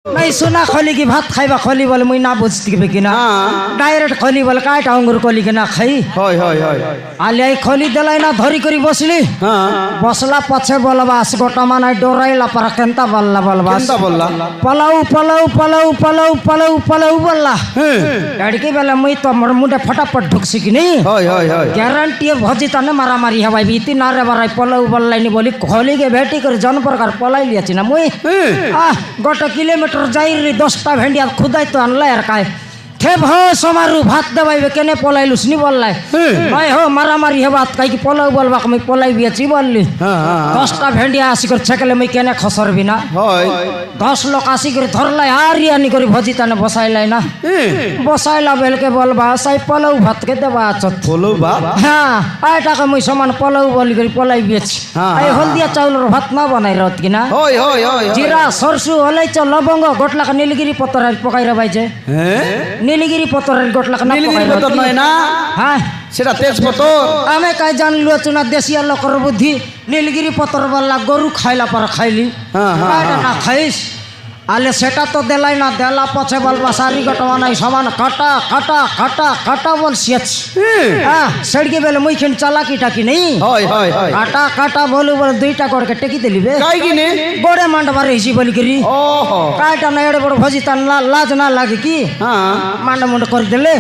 नहीं सुना खोली की भात खाइबा खोली बोले मुई ना बुझती के कि ना डायरेक्ट खोली बोले काटा अंगुर खोली के ना खाई হয় হয় হয় आलिया खोली देलाई ना धरी करी बसली बसला पछे बोलबास गोटा माना डोराइला पर केंता बल्ला बोलबास কেনতা বললা Palau Palau Palau Palau Palau Palau बोलला लड़की बेला मुई तो मोर मुंडे फटाफट ढुकसी कि नहीं হয় হয় হয় ग्यारंटी भजी तने मारा मारी हवाई बीती नारे बाराई पलाऊ बोललाई नहीं बोली खोली के भेटी कर जन प्रकार पलाई लिया ना मुई गोटा किलोमीटर जाइरी 10टा भेंडिया खुदाई तो अनला यार काय थे भो समारू भात दबाइबे केने पलाइलुस नि बोललाई भाई हो मारामारी हे बात काई कि पलाउ बोलबा मैं पलाई बेची बोलली 10टा भेंडिया आसी कर छकले मैं केने खसर बिना হয় 10 लोग आसी कर धरलाई आरियानी करी भजी तने बसाइलाई ना बसाइला बेल के बोलबा साई पलाउ भात के देबा चत বলো বাপ हां आटा का मैं सामान पलाउ बोली करी पलाई बेची आई हल्दिया चाउल रो भात ना बनाइ रहत कि ना হয় হয় হয় जीरा सरसु अलैच लवंग गोटला का नीलगिरी पत्तर पकाइरा बाइजे হ্যাঁ नीलगिरी पत्तर गोटला का ना নীলগিরি পতর নয় না हाँ সেটা তেজ পতর आमे कहीं जान लो चुना देसिया लोकर बुद्धि नीलगिरी पत्तर वाला गोरु खाइला पर खाइली ना खाइस आले सेटा तो देलाई ना देला पछे बलबा सारी गटवा नहीं सामान काटा काटा काटा काटा बोल सियच हां सड़के बेले मुइखिन चालाकी टाकी नहीं হয় হয় হয় काटा काटा बोलू बोल दुईटा करके टेकी देली बे কাই কিনে गोड़े मांड मारे हिसी बोली करी ওহো काटा ना एड़े बड़ भजी तन लाज ना लागे की হ্যাঁ मांड मुंड कर देले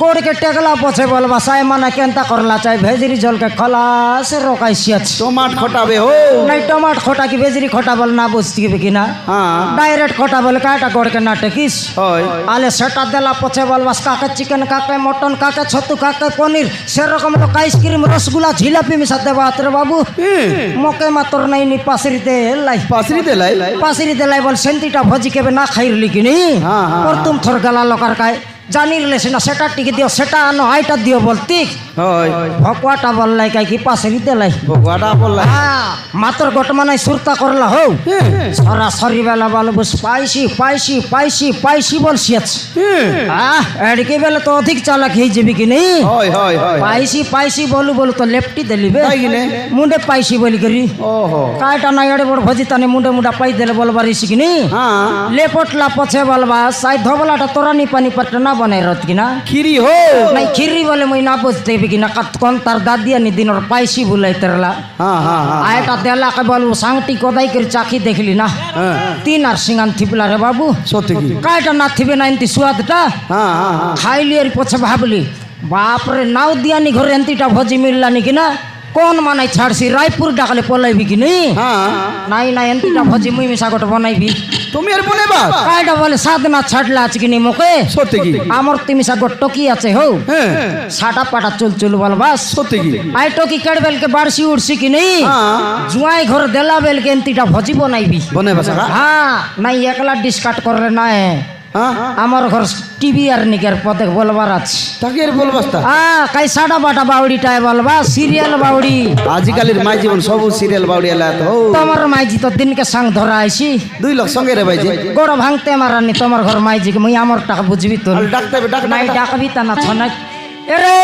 गोड़ के टेकला पछे बोलबा साय माना केंता करला चाहे भेजरी जल के खलास रोकाई सियच টমাট খটাবে হো नहीं टमाट खोटा की भेजरी खोटा बोल ना बुझती के ना হ্যাঁ डायरेक्ट खोटा बोल काटा गोड़ के नाटकिस হয় आले सेटा देला पछे बोलबास काके चिकन काके मटन काके छतु काके पनीर से रकम लोग आइसक्रीम रसगुल्ला जिलापी में साथे बात रे बाबू मके मातर नहीं नी पासरी दे लाई পাসরি দেলাই पासरी दे लाई बोल सेंतीटा भजी के ना खाइरली कि नहीं हाँ, हाँ, और तुम थोर गला लोकर काय जानी ले से ना सेटा टिके दियो सेटा आनो आइटा दियो बोलती হয় भकवाटा बोल लाई काय की पासरी दे लाई ভগবাটা বললা हाँ मातर गोटमानाई सुरता करला हो सारा सरी बेला बोल बस पाइसी पाइसी पाइसी पाइसी बोल सियच एड़के बेला तो अधिक चालाक ही जेबी कि नहीं হয় হয় হয় पाइसी पाइसी बोलू बोलू तो लेफ्टी देली बे কাই কিনে मुंडे पाइसी बोली करी ওহো काटा ना एड़े बड़ भजी तने मुंडे मुंडा पाई देले बोलबा रिसी कि नहीं হ্যাঁ लेपटला पछे बोलबा साई धोबलाटा तोरा नी पानी पट ना बनाई रहत कि ना খিরি হো नहीं खिरी बोले मुई ना बुझते भी कि ना कत कोन तार दादिया नी दिन और पाइसी बुलाई तेरला হ্যাঁ হ্যাঁ হ্যাঁ आयटा देला के बोलू सांगटी कोदाई कर चाखी देखली ना হ্যাঁ 3 আর सिंगान थिपला रे बाबू সত্যি কি काटा ना थिबे ना इंती स्वादटा হ্যাঁ হ্যাঁ হ্যাঁ खाइली और पछे भाबली बाप रे नाव दियानी घरे एंतीटा भजी मिलला नी कि ना कौन मानाई छाड़सी रायपुर डाकले पलाइबी कि नहीं হ্যাঁ नहीं ना एंतीटा भजी मुई मिसा गोट बनाइबी তুমি আর বনে বাস काटा बोले साधना छाड़ला আছে कि नहीं मोके সত্যি কি আমার তিমিসা গোট টকি আছে हो হ্যাঁ साटा पाटा चुल चुल बोल बस সত্যি কি आई टोकी कड़ बेल के बारसी उड़सी कि नहीं হ্যাঁ जुआई घर देला बेल के एंतीटा भजी बनाइबी বনে বাসা हाँ नहीं एकला डिस्कार्ड कर रहे ना है হ্যাঁ আমার ঘর টিভি আর নিকের পথে বলবার আছে তাকে আর বলবাস্তা কাই সাটা বাটা বাউড়িটাই বলবা সিরিয়াল বাউড়ি আজিকালির মাই জীবন সব সিরিয়াল বাউড়িয়া লাত হো তোমার মাইজি তো দিনকে সাং ধরা আইছি 2 লাখ সঙ্গে রে ভাইজি গোড় ভাঙতে মারানি তোমার ঘর মাইজি মুই আমার টাকা বুঝবি তো ডাকতে নাই ডাকবি তা না ছনাই এরে